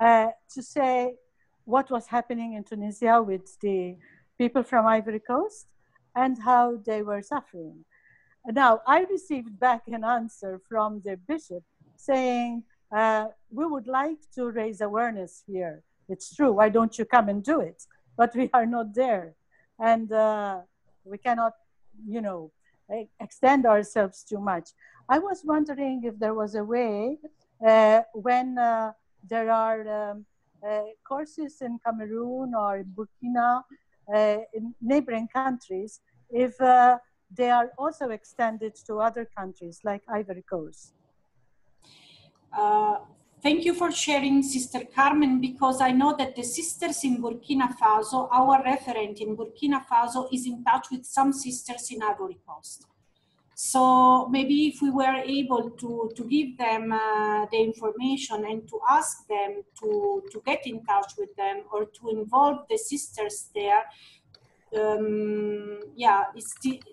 to say what was happening in Tunisia with the people from Ivory Coast and how they were suffering. Now, I received back an answer from the bishop saying, we would like to raise awareness here. It's true, why don't you come and do it? But we are not there. And we cannot, extend ourselves too much. I was wondering if there was a way when there are courses in Cameroon or Burkina, in neighboring countries, if they are also extended to other countries like Ivory Coast. Thank you for sharing, Sister Carmen, because I know that the sisters in Burkina Faso, our referent in Burkina Faso, is in touch with some sisters in Ivory Coast. So maybe if we were able to give them the information and to ask them to get in touch with them or to involve the sisters there, yeah,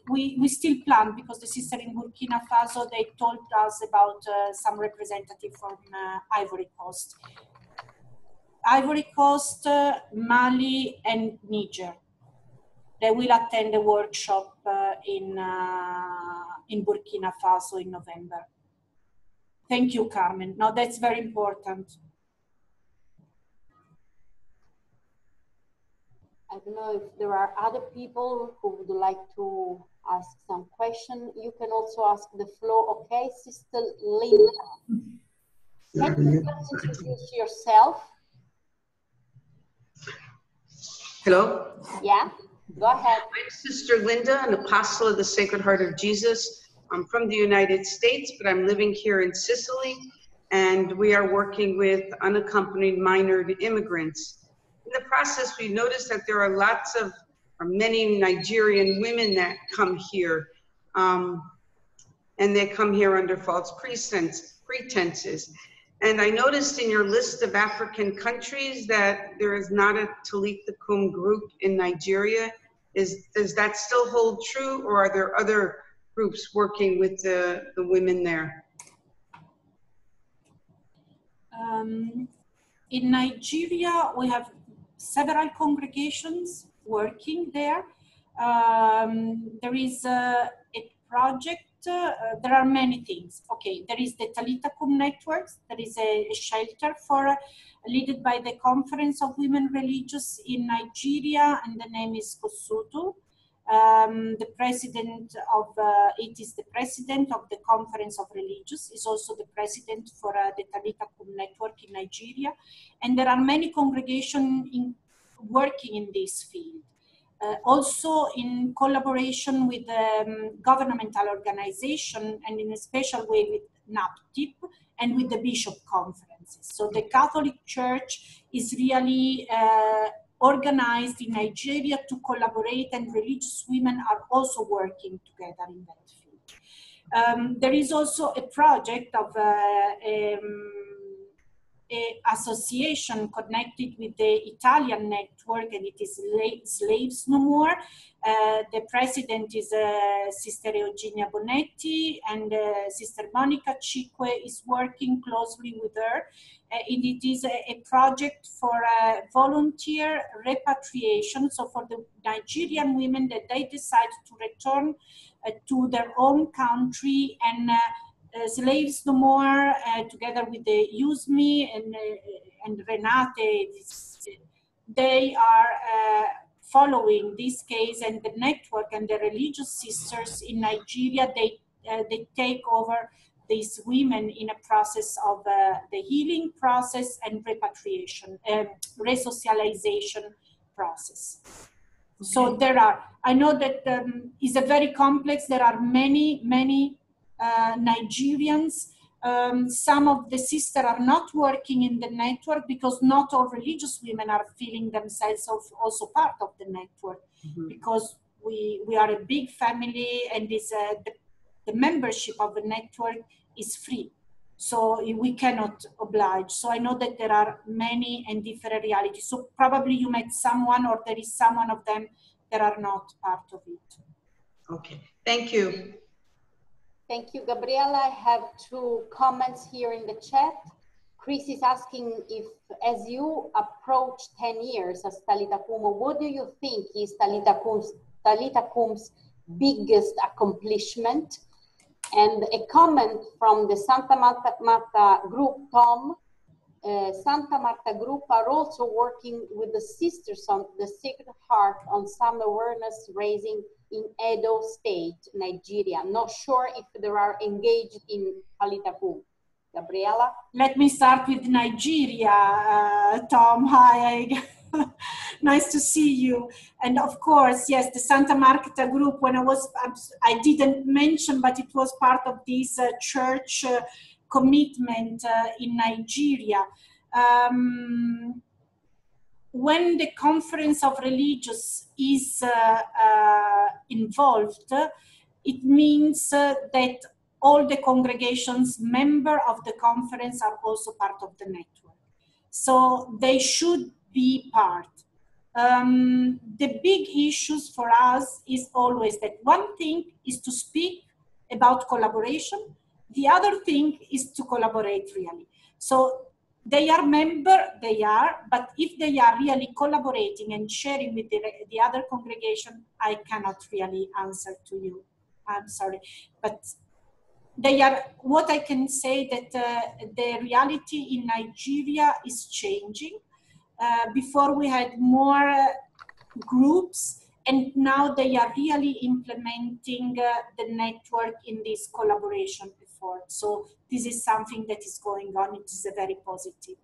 we still plan, because the sister in Burkina Faso, they told us about some representative from Ivory Coast. Ivory Coast, Mali, and Niger. They will attend a workshop in Burkina Faso in November. Thank you, Carmen. Now that's very important. I don't know if there are other people who would like to ask some question. You can also ask the floor. Okay, Sister Linda. Can you just introduce yourself? Hello? Yeah, go ahead. I'm Sister Linda, an apostle of the Sacred Heart of Jesus. I'm from the United States, but I'm living here in Sicily, and we are working with unaccompanied minor immigrants. In the process, we noticed that there are many Nigerian women that come here, and they come here under false pretenses. And I noticed in your list of African countries that there is not a Talitha Kum group in Nigeria. Does that still hold true, or are there other groups working with the women there? In Nigeria, we have several congregations working there. There is a project, there are many things. Okay, there is the Talitha Kum networks. There is a shelter led by the Conference of Women Religious in Nigeria, and the name is Kosutu. The president of it is the president of the Conference of Religious, is also the president for the Talitha Kum network in Nigeria, and there are many congregations working in this field. Also in collaboration with governmental organization, and in a special way with NAPTIP and with the bishop conferences. So the Catholic Church is really organized in Nigeria to collaborate, and religious women are also working together in that field. There is also a project of association connected with the Italian network, and it is Slaves No More. The president is Sister Eugenia Bonetti, and Sister Monica Chique is working closely with her. And it is a project for volunteer repatriation, so for the Nigerian women that they decide to return to their own country, and Slaves No More, together with the Use Me and Renate, they are following this case, and the network and the religious sisters in Nigeria, they take over these women in a process of the healing process and repatriation, resocialization process. Okay. So there are, I know that is a very complex, there are many Nigerians. Some of the sisters are not working in the network because not all religious women are feeling themselves also part of the network, because we are a big family, and the membership of the network is free. So we cannot oblige. So I know that there are many and different realities. So probably you met someone, or there is someone of them that are not part of it. Okay, thank you. Thank you, Gabriela. I have two comments here in the chat. Chris is asking if, as you approach 10 years as Talitha Kum, what do you think is Talitha Kum's biggest accomplishment? And a comment from the Santa Marta group, Tom. Santa Marta group are also working with the Sisters of the Sacred Heart on some awareness raising in Edo State, Nigeria. Not sure if they are engaged in Talitha Kum. Gabriela? Let me start with Nigeria, Tom. Hi, nice to see you. And of course, yes, the Santa Marta group, when I didn't mention, but it was part of this church commitment in Nigeria. When the Conference of Religious is involved, it means that all the congregations member of the conference are also part of the network. So they should be part. The big issues for us is always that one thing is to speak about collaboration. The other thing is to collaborate really. So they are but if they are really collaborating and sharing with the other congregation, I cannot really answer to you. I'm sorry, but they are, what I can say that the reality in Nigeria is changing. Before we had more groups, and now they are really implementing the network in this collaboration effort. So this is something that is going on. It is a very positive.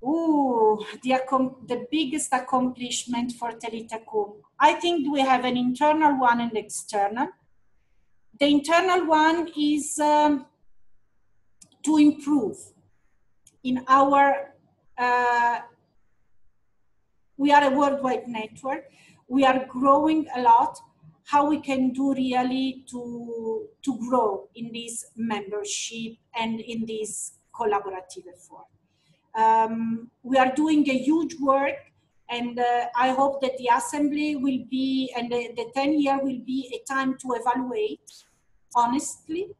Ooh, the biggest accomplishment for Talitha Kum. I think we have an internal one and external. The internal one is to improve in our, we are a worldwide network. We are growing a lot. How we can do really to grow in this membership and in this collaborative effort. We are doing a huge work, and I hope that the assembly will be, and the 10-year will be a time to evaluate honestly.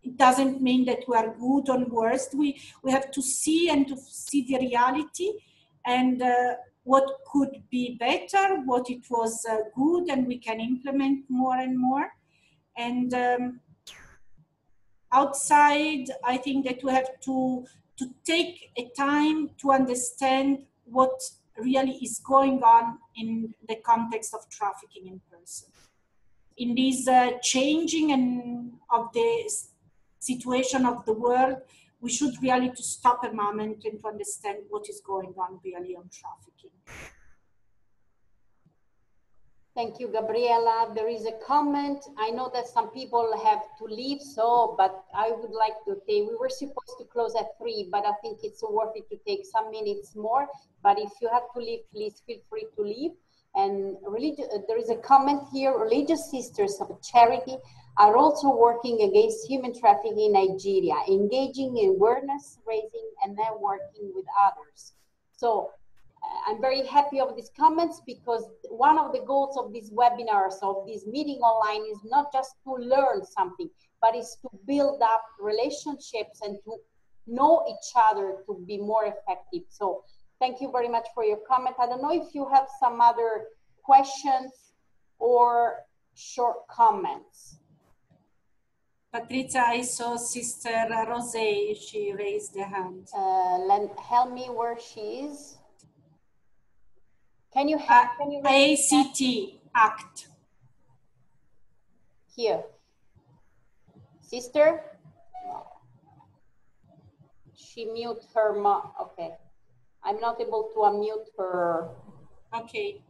It doesn't mean that we are good or worst. We have to see and to see the reality and what could be better, what it was good, and we can implement more and more. And outside, I think that we have to take a time to understand what really is going on in the context of trafficking in person. In this changing and of the situation of the world, we should really to stop a moment and to understand what is going on really on trafficking. Thank you, Gabriela. There is a comment. I know that some people have to leave, but I would like to say, we were supposed to close at 3, but I think it's worth it to take some minutes more. But if you have to leave, please feel free to leave. And there is a comment here, religious sisters of charity are also working against human trafficking in Nigeria, engaging in awareness raising and networking with others. So I'm very happy of these comments, because one of the goals of these webinars, of this meeting online, is not just to learn something, but is to build up relationships and to know each other to be more effective. So thank you very much for your comment. I don't know if you have some other questions or short comments. Patrizia, I saw Sister Rose, she raised her hand. Help me where she is. Can you ACT, ACT. Here. Sister? She mute her, okay. I'm not able to unmute her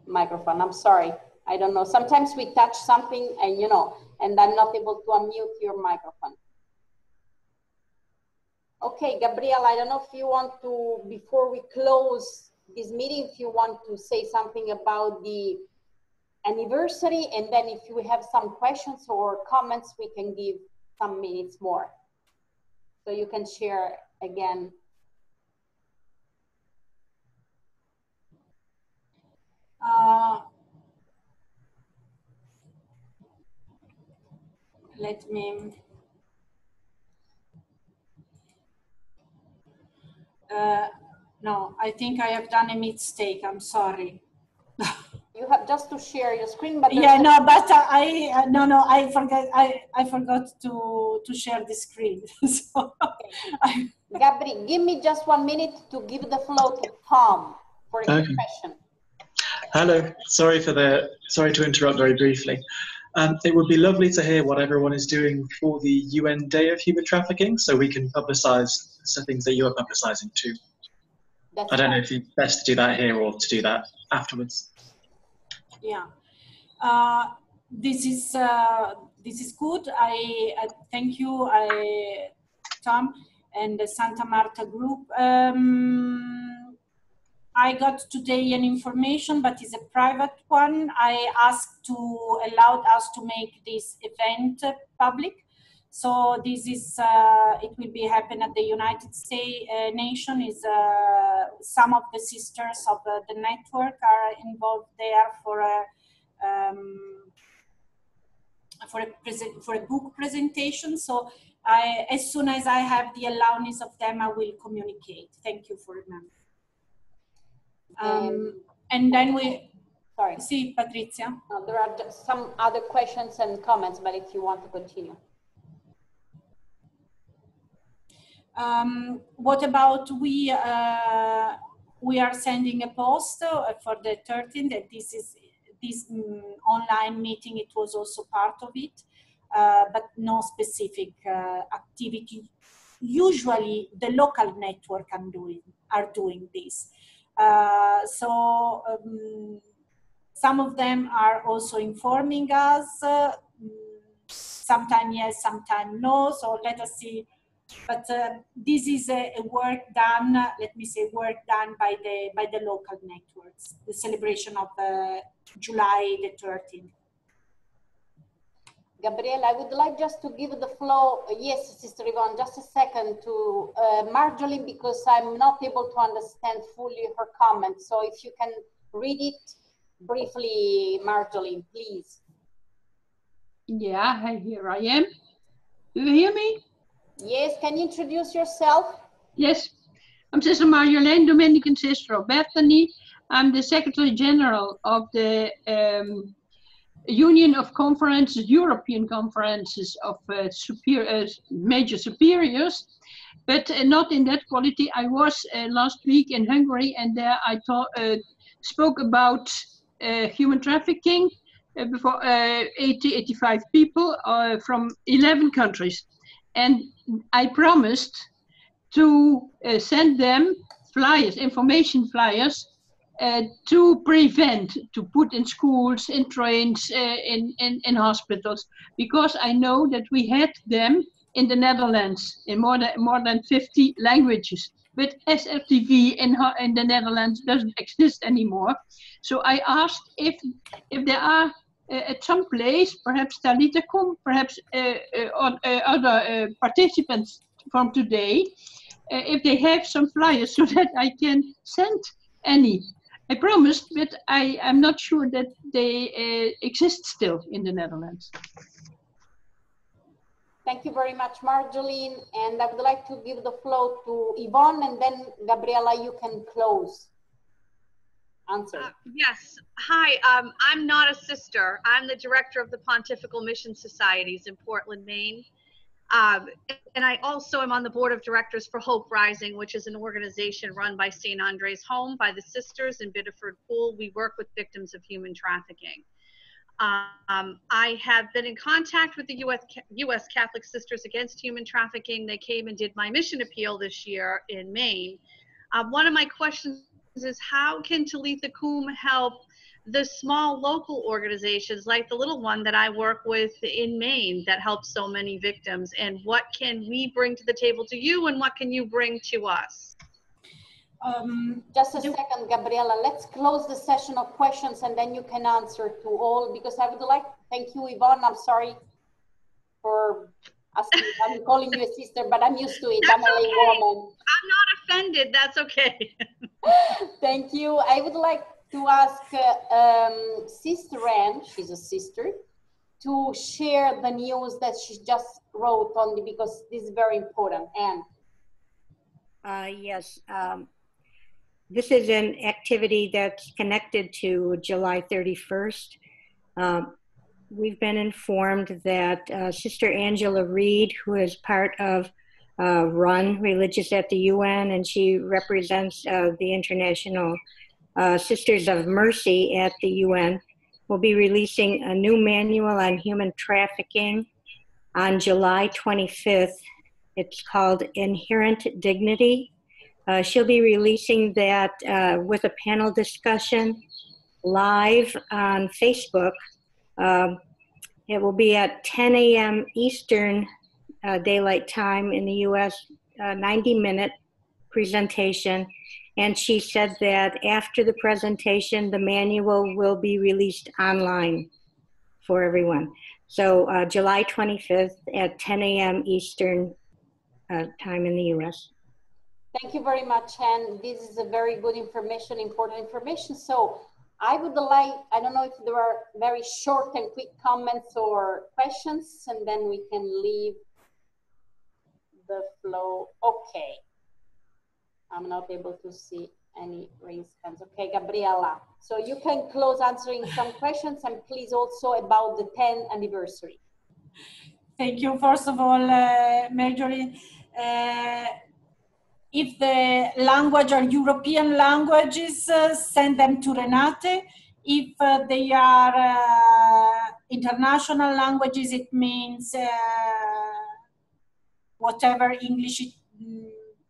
microphone. I'm sorry. I don't know. Sometimes we touch something and, you know, and I'm not able to unmute your microphone. Okay, Gabriela, I don't know if you want to, before we close this meeting, if you want to say something about the anniversary, and then if you have some questions or comments, we can give some minutes more. So you can share again. let me. No, I think I have done a mistake. I'm sorry. You have just to share your screen, but Yeah, no, but I forgot. I forgot to share the screen. So, Gabri, give me just 1 minute to give the floor to Tom for a question. Hello, sorry to interrupt very briefly. It would be lovely to hear what everyone is doing for the UN Day of Human Trafficking, so we can publicise the things that you are publicising too. I don't know if it's best to do that here or to do that afterwards. Yeah, this is good. I thank you, Tom and the Santa Marta group. I got today an information, but it's a private one. I asked to allow us to make this event public. So this is, it will be happen at the United States Nation. Is some of the sisters of the network are involved there for a book presentation. So as soon as I have the allowance of them, I will communicate. Thank you for remembering. And then sorry. See, Patrizia. No, there are some other questions and comments, but if you want to continue. What about we are sending a post for the 13th, that this online meeting, it was also part of it, but no specific activity. Usually the local network are doing this. Some of them are also informing us, sometime yes, sometime no, so let us see. But this is a work done, let me say, work done by the local networks, the celebration of July the 13th. Gabriela, I would like just to give the floor, yes, Sister Yvonne, just a second, to Marjolein, because I'm not able to understand fully her comment. So if you can read it briefly, Marjolein, please. Yeah, here I am. Do you hear me? Yes, can you introduce yourself? Yes, I'm Sister Marjolein, Dominican Sister of Bethany. I'm the Secretary General of the Union of Conferences, European Conferences of Major Superiors, but not in that quality. I was last week in Hungary, and there I spoke about human trafficking before 85 people from 11 countries. And I promised to send them flyers, information flyers, to prevent, to put in schools, in trains, in hospitals, because I know that we had them in the Netherlands in more than 50 languages. But SRTV in the Netherlands doesn't exist anymore. So I asked if there are at some place, perhaps Talita Kum, perhaps other participants from today, if they have some flyers so that I can send any. I promised, but I'm not sure that they exist still in the Netherlands. Thank you very much, Marjolein. And I would like to give the floor to Yvonne, and then Gabriela, you can close. Answer. Yes. Hi, I'm not a sister. I'm the director of the Pontifical Mission Societies in Portland, Maine. And I also am on the board of directors for Hope Rising, which is an organization run by St. Andre's Home by the sisters in Biddeford Pool. We work with victims of human trafficking. I have been in contact with the U.S. Catholic Sisters Against Human Trafficking. They came and did my mission appeal this year in Maine. One of my questions is, how can Talitha Kum help the small local organizations like the little one that I work with in Maine that helps so many victims? And what can we bring to the table to you, and what can you bring to us? Just a second, Gabriela. Let's close the session of questions, and then you can answer to all, because I would like, thank you, Yvonne. I'm sorry for asking. I'm calling you a sister, but I'm used to it. That's I'm a lay woman. I'm not offended. That's okay. Thank you. I would like to ask Sister Anne, she's a sister, to share the news that she just wrote only because this is very important. Anne. Yes, this is an activity that's connected to July 31st. We've been informed that Sister Angela Reed, who is part of RUN, Religious at the UN, and she represents the International Sisters of Mercy at the UN, will be releasing a new manual on human trafficking on July 25th. It's called Inherent Dignity. She'll be releasing that with a panel discussion live on Facebook. It will be at 10 a.m. Eastern Daylight Time in the US, 90-minute presentation. And she said that after the presentation, the manual will be released online for everyone. So July 25th at 10 a.m. Eastern time in the US. Thank you very much, Anne. This is a very good information, important information. So I would like, I don't know if there are very short and quick comments or questions, and then we can leave the flow. Okay. I'm not able to see any raised hands. Okay, Gabriela. So you can close answering some questions, and please also about the 10th anniversary. Thank you. First of all, Marjorie, if the language are European languages, send them to Renate. If they are international languages, it means whatever English,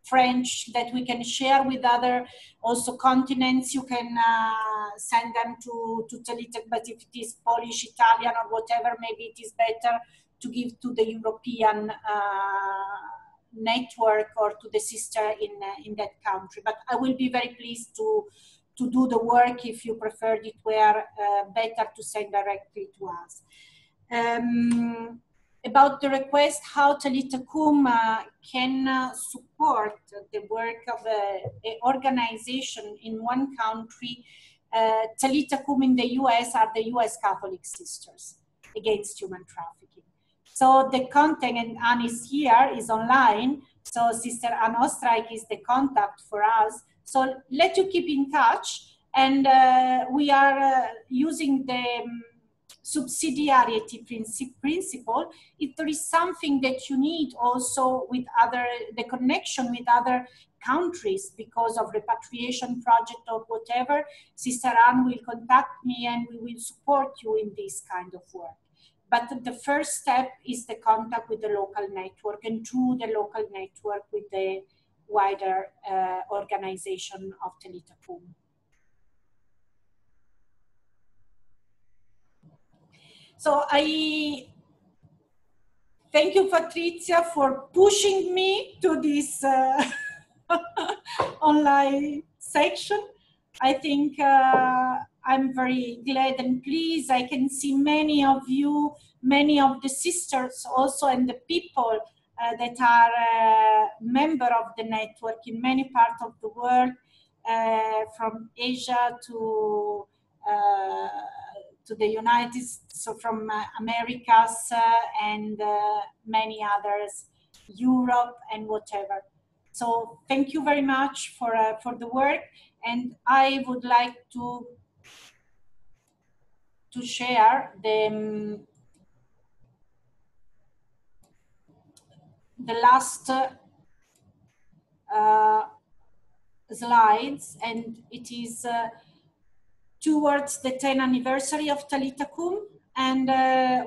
French that we can share with other also continents, you can send them to Talita, but if it is Polish, Italian or whatever, maybe it is better to give to the European network or to the sister in that country. But I will be very pleased to do the work if you preferred it were better to send directly to us. About the request how Talita Kum can support the work of an organization in one country. Talita Kum in the US are the US Catholic Sisters Against Human Trafficking. So the content, and Anne is here, is online. So Sister Anne Ostreich is the contact for us. So let you keep in touch. And we are using the subsidiarity principle. If there is something that you need also with the connection with other countries because of repatriation project or whatever, Sister Anne will contact me and we will support you in this kind of work. But the first step is the contact with the local network, and through the local network with the wider organization of Talita Kum. So I thank you, Patrizia, for pushing me to this online section. I think I'm very glad and pleased. I can see many of you, many of the sisters also, and the people that are member of the network in many parts of the world, from Asia to the United States, so from Americas and many others, Europe and whatever. So thank you very much for the work, and I would like to share the last slides, and it is towards the 10th anniversary of Talita Kum, and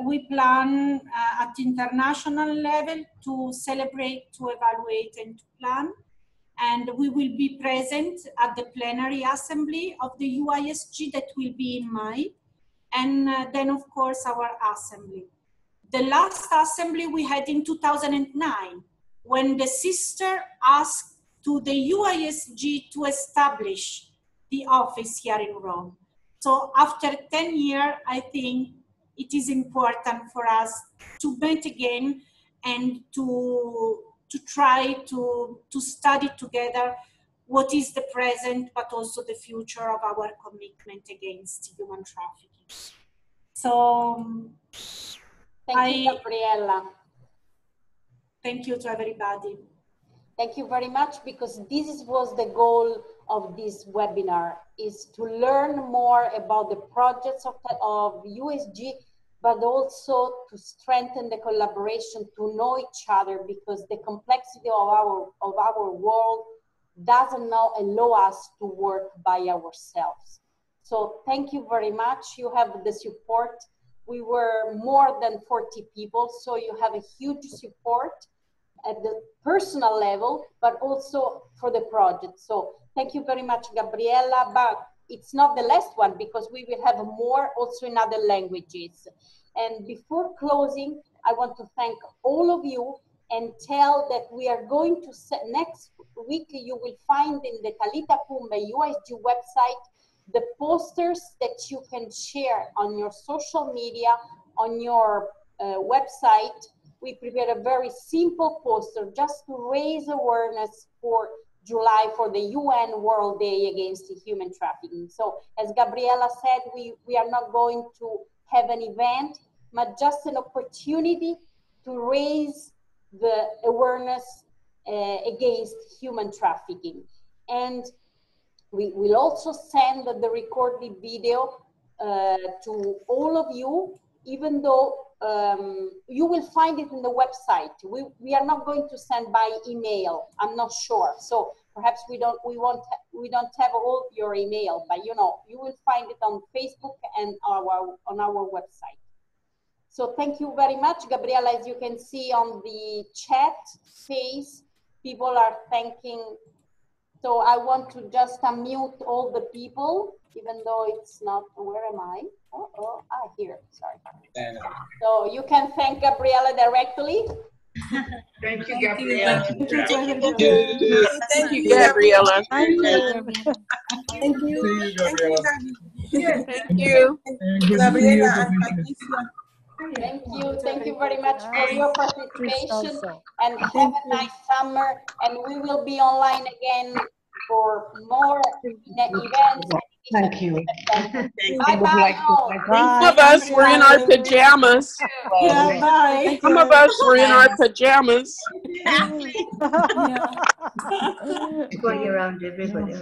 we plan at international level to celebrate, to evaluate, and to plan. And we will be present at the plenary assembly of the UISG that will be in May, and then of course our assembly. The last assembly we had in 2009, when the sister asked to the UISG to establish the office here in Rome. So after 10 years, I think it is important for us to meet again and to try to study together what is the present, but also the future of our commitment against human trafficking. So Thank you, Gabriela. Thank you to everybody. Thank you very much, because this was the goal of this webinar, is to learn more about the projects of USG, but also to strengthen the collaboration, to know each other, because the complexity of our world doesn't now allow us to work by ourselves. So thank you very much. You have the support. We were more than 40 people, so you have a huge support at the personal level, but also for the project. So thank you very much, Gabriela, but it's not the last one, because we will have more also in other languages. And before closing, I want to thank all of you and tell that we are going to next week, you will find in the Talita Kumbe USG website the posters that you can share on your social media, on your website. We prepared a very simple poster just to raise awareness for July, for the UN World Day Against Human Trafficking. So as Gabriela said, we are not going to have an event, but just an opportunity to raise the awareness against human trafficking. And we will also send the recorded video to all of you, even though you will find it in the website. We are not going to send by email. I'm not sure. So perhaps we don't have all your email, but you know, you will find it on Facebook and on our website. So thank you very much, Gabriela. As you can see on the chat space, people are thanking. So I want to just unmute all the people, even though it's not, where am I? Here, sorry. So you can thank Gabriela directly. Thank you, Gabriela. Thank you to everybody. Thank you, Gabriela. Thank you. Thank you. Thank you. Gabriela and Patricia. Thank you very much for your participation, and have a nice summer, and we will be online again for more events. Thank you. Bye-bye. Some of us were in our pajamas. Yeah, bye. Some of us were in our pajamas. Going around everybody.